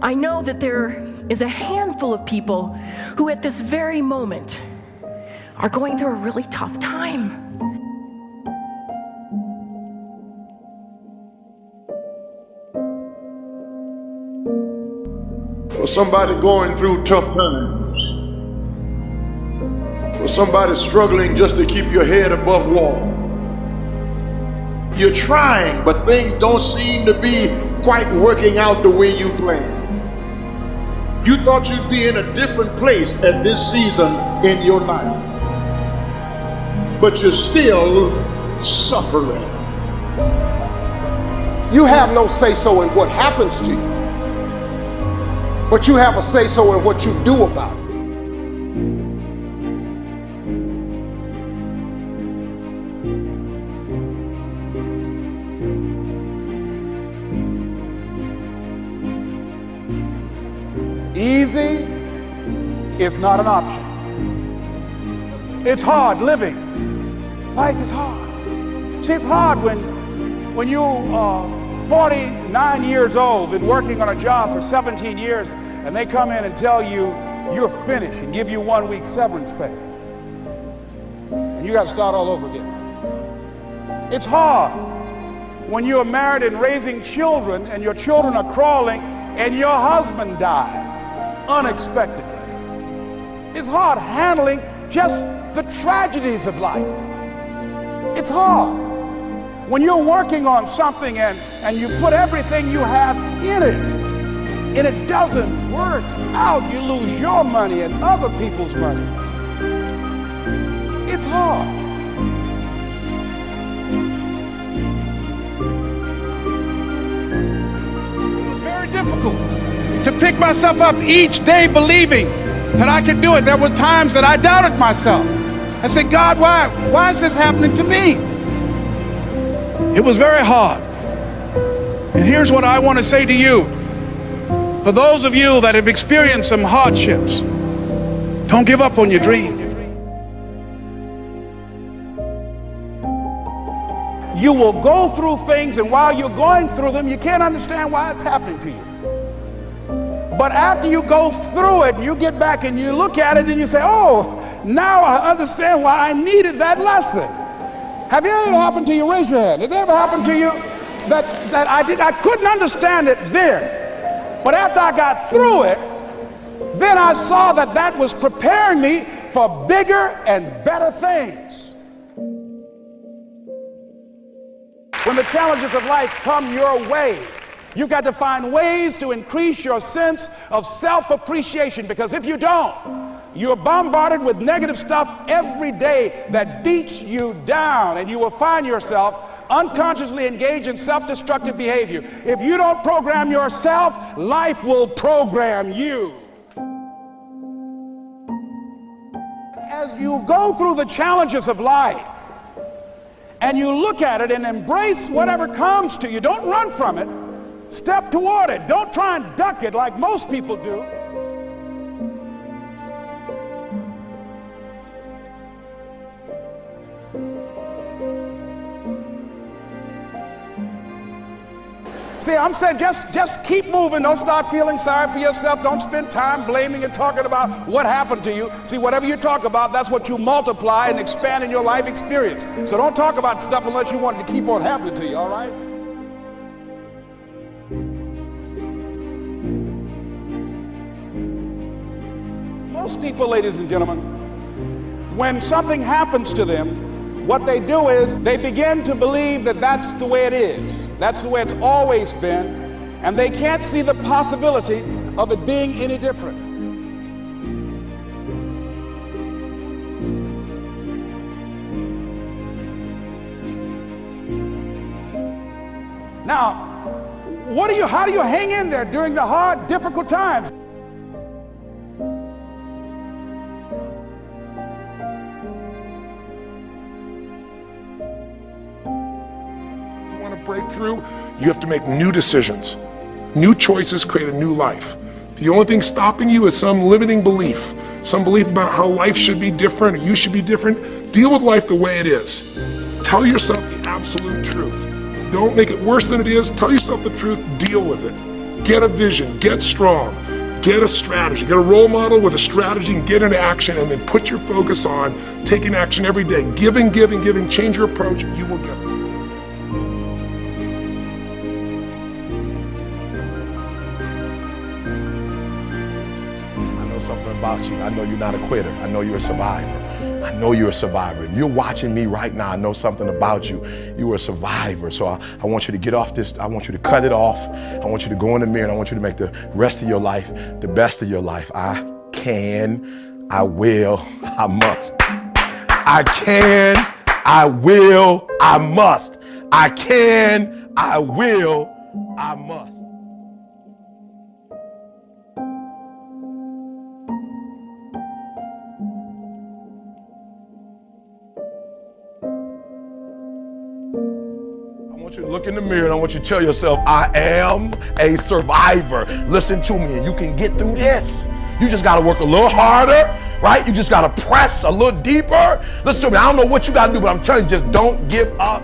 I know that there is a handful of people who at this very moment are going through a really tough time. For somebody going through tough times, for somebody struggling just to keep your head above water. You're trying, but things don't seem to be quite working out the way you planned. You thought you'd be in a different place at this season in your life, but you're still suffering. You have no say-so in what happens to you, but you have a say-so in what you do about it. Easy is not an option. It's hard living. Life is hard. See, it's hard when you are 49 years old, been working on a job for 17 years, and they come in and tell you you're finished and give you 1 week severance pay. And you got to start all over again. It's hard when you're married and raising children and your children are crawling and your husband dies unexpectedly. It's hard handling just the tragedies of life. It's hard when you're working on something and you put everything you have in it and it doesn't work out. You lose your money and other people's money. It's hard. Difficult to pick myself up each day believing that I could do it. There were times that I doubted myself. I said, God, why is this happening to me? It was very hard. And here's what I want to say to you. For those of you that have experienced some hardships, don't give up on your dream. You will go through things, and while you're going through them, you can't understand why it's happening to you. But after you go through it, you get back and you look at it and you say, oh, now I understand why I needed that lesson. Have you ever happened to you? Raise your hand. Has it ever happened to you that I couldn't understand it then, but after I got through it, then I saw that that was preparing me for bigger and better things. When the challenges of life come your way, you've got to find ways to increase your sense of self-appreciation, because if you don't, you're bombarded with negative stuff every day that beats you down, and you will find yourself unconsciously engaged in self-destructive behavior. If you don't program yourself, life will program you. As you go through the challenges of life, and you look at it and embrace whatever comes to you. Don't run from it. Step toward it. Don't try and duck it like most people do. See, I'm saying just keep moving. Don't start feeling sorry for yourself. Don't spend time blaming and talking about what happened to you. See, whatever you talk about, that's what you multiply and expand in your life experience. So don't talk about stuff unless you want it to keep on happening to you, all right? Most people, ladies and gentlemen, when something happens to them, what they do is they begin to believe that that's the way it is. That's the way it's always been. And they can't see the possibility of it being any different. Now, how do you hang in there during the hard, difficult times? Breakthrough, you have to make new decisions. New choices create a new life. The only thing stopping you is some limiting belief, some belief about how life should be different or you should be different. Deal with life the way it is. Tell yourself the absolute truth. Don't make it worse than it is. Tell yourself the truth. Deal with it. Get a vision, get strong, get a strategy, get a role model with a strategy and get into action, and then put your focus on taking action every day. Giving, change your approach, you will get it. I know something about you. I know you're not a quitter. I know you're a survivor. I know you're a survivor. If you're watching me right now, I know something about you. You are a survivor. So I want you to get off this. I want you to cut it off. I want you to go in the mirror and I want you to make the rest of your life the best of your life. I can, I will, I must. I can, I will, I must. I can, I will, I must. I want you to look in the mirror and I want you to tell yourself, I am a survivor. Listen to me, and you can get through this. You just gotta work a little harder, right? You just gotta press a little deeper. Listen to me, I don't know what you gotta do, but I'm telling you, just don't give up